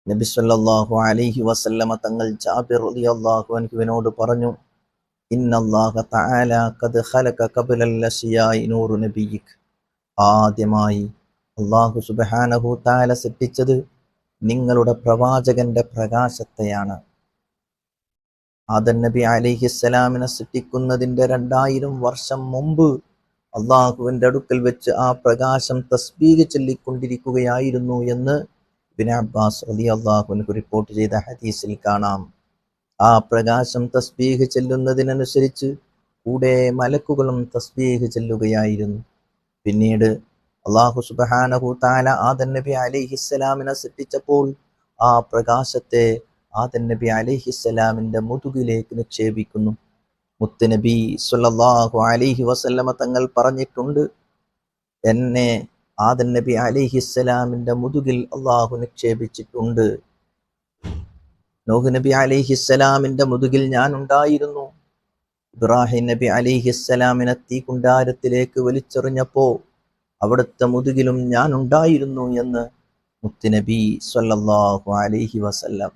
നബി സല്ലല്ലാഹു അലൈഹി വസല്ലമ തങ്ങൾ ജാബിർ റളിയല്ലാഹു അൻഹുവിനോട് പറഞ്ഞു, ഇന്നല്ലാഹ തആല ഖദ് ഖലഖ ഖബ്ലൽ അശ്യാഇ നൂറു നബിയിക്. ആദ്യമായി അല്ലാഹു സുബ്ഹാനഹു തആല സൃഷ്ടിച്ചത് നിങ്ങളുടെ പ്രവാചകന്റെ പ്രകാശത്തെയാണ്. ആദം നബി അലൈഹിസ്സലാമിനെ സൃഷ്ടിക്കുന്നതിന്റെ 2000 വർഷം മുമ്പ് അള്ളാഹുവിന്റെ അടുക്കൽ വെച്ച് ആ പ്രകാശം തസ്ബീഹ് ചൊല്ലിക്കൊണ്ടിരിക്കുകയായിരുന്നു എന്ന് ഇബ്നു അബ്ബാസ് റളിയല്ലാഹു അൻഹു റിപ്പോർട്ട് ചെയ്ത ഹദീസിൽ കാണാം. ആ പ്രകാശം തസ്ബീഹ് ചെല്ലുന്നതിനനുസരിച്ച് കൂടെ മലക്കുകളും തസ്ബീഹ് ചെല്ലുകയായിരുന്നു. പിന്നീട് അല്ലാഹു സുബ്ഹാനഹു തആല ആദം നബി അലൈഹിസ്സലാമിനെ സൃഷ്ടിച്ചപ്പോൾ ആ പ്രകാശത്തെ ആദം നബി അലൈഹിസ്സലാമിന്റെ മുതുകിലേക്ക് നിക്ഷേപിക്കുന്നു. മുത്തുനബി സ്വല്ലല്ലാഹു അലൈഹി വസല്ലമ തങ്ങൾ പറഞ്ഞിട്ടുണ്ട്, എന്നെ ആദം നബി അലൈഹിസ്സലാമിന്റെ മുതുകിൽ അള്ളാഹു നിക്ഷേപിച്ചിട്ടുണ്ട്. നൂഹ് നബി അലൈഹിസ്സലാമിന്റെ മുതുകിൽ ഞാൻ ഉണ്ടായിരുന്നു. ഇബ്രാഹിം നബി അലൈഹിസ്സലാമിനെ തീക്കുണ്ടാരത്തിലേക്ക് വലിച്ചെറിഞ്ഞപ്പോ അവിടുത്തെ മുതുകിലും ഞാൻ ഉണ്ടായിരുന്നു എന്ന് മുത്തുനബി സ്വല്ലല്ലാഹു അലൈഹി വസല്ലം.